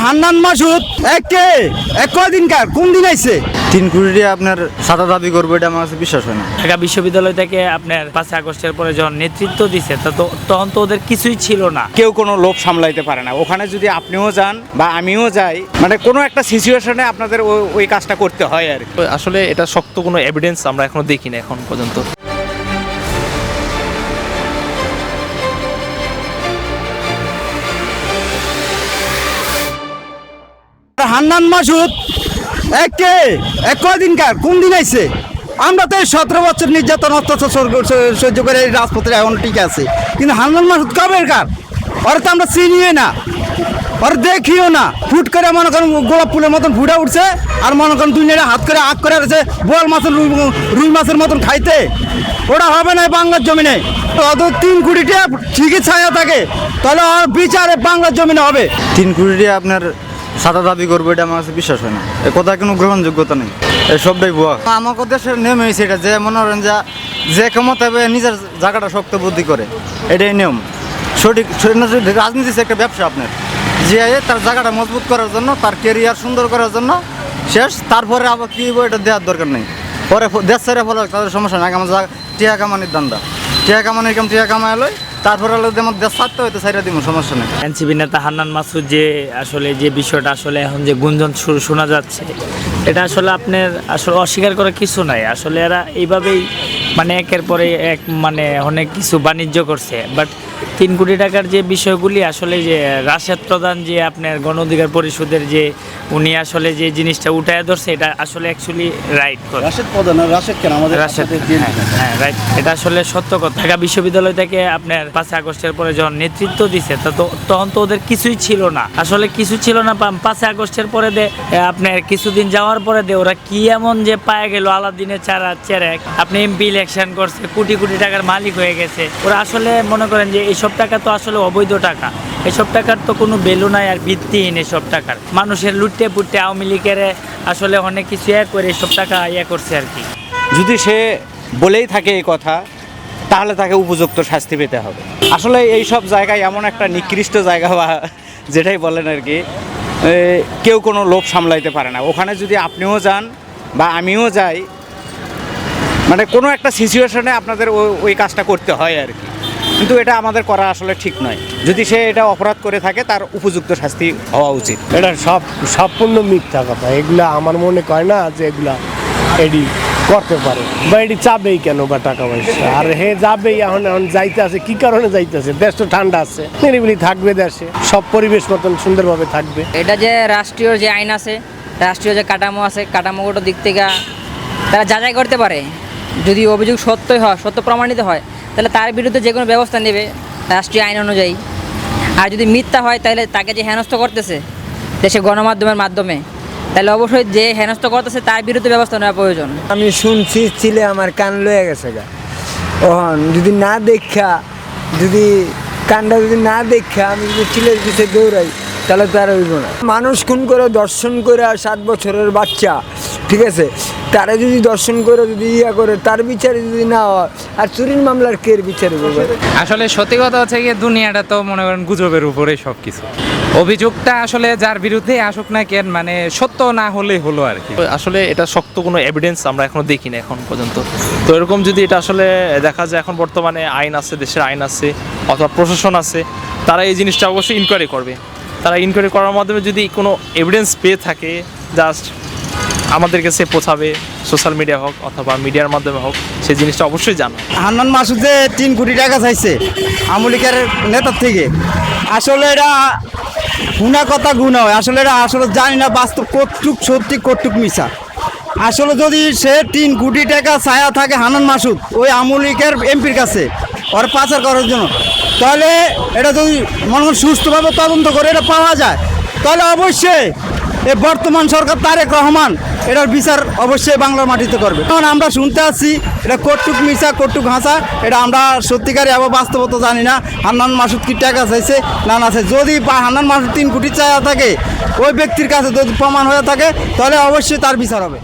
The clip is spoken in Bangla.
হান্নান মাসুদ কয়দিনকার কোন দিন আইছে 3 কোটি টাকা আপনার সাদা দাবি করবো, এটা আমার কাছে বিশ্বাস হয় না। ঢাকা বিশ্ববিদ্যালয় থেকে আপনার 5 আগস্টের পরে যখন নেতৃত্ব দিছে তখন তো ওদের কিছুই ছিল না। কেউ কোনো লোভ সামলাইতে পারে না। ওখানে যদি আপনিও যান বা আমিও যাই, মানে কোনো একটা সিচুয়েশনে আপনাদের ওই কাজটা করতে হয় আর কি। আসলে এটা শক্ত কোনো এভিডেন্স আমরা এখনো দেখি না এখন পর্যন্ত। হান্নান মাসুদ কয়দিনকার কোন দিন আইছে? আমরা তো 17 বছর নির্যাতন অত্যাচার সহ্য করে এই রাজপথে এখন ঠিক আছে, কিন্তু হান্নান মাসুদ কবেরকার? ওরা তো আমরা চিনিও না, ওরা দেখিও না। ফুট করে মনে করেন গোলাপ ফুলের মতন ফুটা উঠছে, আর মনে করেন দুনিয়াটা হাত করে আগ করে আছে বোয়াল মাছের রুই মাছের মতন খাইতে। ওটা হবে না বাংলার জমিনে। অত 3 কোটি টাকা ঠিকই ছায়া থাকে, তাহলে ওর বিচারে বাংলার জমিনে হবে। 3 কোটি টাকা আপনার সাদা দাবি করবো, এটা আমার কাছে বিশ্বাস হয় না। এ কথা কোনো গ্রহণযোগ্যতা নেই, এই সবটাই ভুয়া। আমাকে দেশের নিয়ম হয়েছে এটা, যে মনে করেন যে ক্ষমতা হবে নিজের জায়গাটা শক্ত বুদ্ধি করে, এটাই নিয়ম। সঠিক রাজনীতি একটা ব্যবসা আপনার, যে তার জায়গাটা মজবুত করার জন্য, তার কেরিয়ার সুন্দর করার জন্য শেষ। তারপরে আবার কী হইব এটা দেওয়ার দরকার নেই। পরে দেশ ছেড়ে ফলে তাদের সমস্যা নাই। আমার টিয়া কামানির দান্দা, টিয়া কামাইলই তারপরে আমার দেশ ছাড়তে হয়তো ছাইরা দিব, সমস্যা নেই। এনসিপি নেতা হান্নান মাসুদ যে বিষয়টা আসলে এখন যে গুঞ্জন শোনা যাচ্ছে, এটা আসলে আপনার আসলে অস্বীকার করার কিছু নাই। আসলে এরা এইভাবেই মানে একের পরে এক মানে অনেক কিছু বাণিজ্য করছে। বাট 3 কোটি টাকার যে বিষয়গুলি আসলে যে রাশেদ প্রধান যে আপনার গণ অধিকার পরিষদের যে উনি আসলে যে জিনিসটা উঠায় ধরছে, এটা আসলে অ্যাকচুয়ালি রাইট। রাশেদ প্রধান, রাশেদ কেন আমাদের রাশেদ, হ্যাঁ রাইট, এটা আসলে সত্য কথা। ঢাকা বিশ্ববিদ্যালয় থেকে আপনার 5 আগস্টের পরে যখন নেতৃত্ব দিছে তখন তো ওদের কিছুই ছিল না, আসলে কিছু ছিল না। 5 আগস্টের পরে আপনার কিছুদিন যাওয়ার পরে ওরা কি এমন যে পায়ে গেল আলাদিনের চেরাক, আপনি এমপি ইলেকশন করছে, কোটি কোটি টাকার মালিক হয়ে গেছে। ওরা আসলে মনে করেন যে এইসব টাকা তো আসলে অবৈধ টাকা, এসব টাকার তো কোনো ভ্যালু নাই আর ভিত্তিহীন। এসব টাকার মানুষের লুটে পুটে আওয়ামী লীগের আসলে অনেক কিছু করে এসব টাকা করছে আর কি। যদি সে বলেই থাকে এই কথা, তাহলে তাকে উপযুক্ত শাস্তি পেতে হবে। আসলে এই সব জায়গায় এমন একটা নিকৃষ্ট জায়গা, বা যেটাই বলেন আর কি, কেউ কোনো লোভ সামলাইতে পারে না। ওখানে যদি আপনিও যান বা আমিও যাই, মানে কোনো একটা সিচুয়েশনে আপনাদের ওই কাজটা করতে হয় আর কি। কিন্তু এটা আমাদের করা আসলে ঠিক নয়। যদি সে এটা অপরাধ করে থাকে, তার উপযুক্ত শাস্তি হওয়া উচিত। এটা সম্পূর্ণ মিথ্যা কথা। এগুলা আমার মনে করে না যে এগুলা এডি করতে পারে, বা এটি চাবেই কেন বা টাকা পয়সা। আর হে যাবেই, এখন যাইতে আছে কি কারণে যাইতেছে? দেশ তো ঠান্ডা আছে, নিরিবিলি থাকবে দেশে, সব পরিবেশ মতন সুন্দরভাবে থাকবে। এটা যে রাষ্ট্রীয় যে আইন আছে, রাষ্ট্রীয় যে কাঠামো আছে, কাঠামোগত দিক থেকে তারা যাচাই করতে পারে। যদি অভিযোগ সত্যই হয়, সত্য প্রমাণিত হয়, তাহলে তার বিরুদ্ধে যে কোনো ব্যবস্থা নেবে রাষ্ট্রীয় আইন অনুযায়ী। আর যদি মিথ্যা হয়, তাহলে তাকে যে হেনস্থ করতেছে দেশে গণমাধ্যমের মাধ্যমে, তাহলে অবশ্যই যে হেনস্থ করতেছে তার বিরুদ্ধে ব্যবস্থা নেওয়া প্রয়োজন। আমি শুনছি, ছিলে আমার কান লয়ে গেছে গা। ওহন যদি না দেখা, যদি কানটা যদি না দেখা আমি যদি চিলের পিছিয়ে দৌড়াই, তাহলে তো আর হইব না। মানুষ খুন করে দর্শন করে, 7 বছরের বাচ্চা, ঠিক আছে, তারা যদি দর্শন করে যদি করে, তার বিচারে যদি না হয়, আর চুরির মামলার কের বিচার করবে? আসলে সত্যি কথা হচ্ছে কি, দুনিয়াটা তো মনে করেন গুজবের উপরে সব কিছু। অভিযোগটা আসলে যার বিরুদ্ধে আসুক না কেন, মানে সত্য না হলেই হলো আর কি। আসলে এটা শক্ত কোনো এভিডেন্স আমরা এখনো দেখি না এখন পর্যন্ত। তো এরকম যদি এটা আসলে দেখা যায়, এখন বর্তমানে আইন আছে, দেশের আইন আছে অথবা প্রশাসন আছে, তারা এই জিনিসটা অবশ্যই ইনকোয়ারি করবে। তারা ইনকোয়ারি করার মাধ্যমে যদি কোনো এভিডেন্স পেয়ে থাকে, জাস্ট আমাদের কাছে পৌঁছাবে, সোশ্যাল মিডিয়া হোক অথবা মিডিয়ার মাধ্যমে হোক, সেই জিনিসটা অবশ্যই জানো। হান্নান মাসুদ যে 3 কোটি টাকা চাইছে আওয়ামী লীগের নেতার থেকে, আসলে এটা গুণা কথা গুণা হয়। আসলে এটা আসলে জানি না বাস্তব কতটুক সত্যি কতটুক মিছা। আসলে যদি সে 3 কোটি টাকা ছায়া থাকে হান্নান মাসুদ ওই আওয়ামী লীগের এমপির কাছে ওর পাচার করার জন্য, তাহলে এটা যদি মনে করেন সুস্থভাবে তদন্ত করে এটা পাওয়া যায়, তাহলে অবশ্যই এই বর্তমান সরকার তারেক রহমান এটার বিচার অবশ্যই বাংলার মাটিতে করবে। কারণ আমরা শুনতে আসছি এটা কটুক মিছা কটুক হাসা, এটা আমরা সত্যিকারে আবার বাস্তবতা জানি না। হান্নান মাসুদ কি টাকা চাইছে না না চাইছে, যদি হান্নান মাসুদ 3 কোটি চাইয়া থাকে, ওই ব্যক্তির কাছে যদি প্রমাণ হয়ে থাকে, তাহলে অবশ্যই তার বিচার হবে।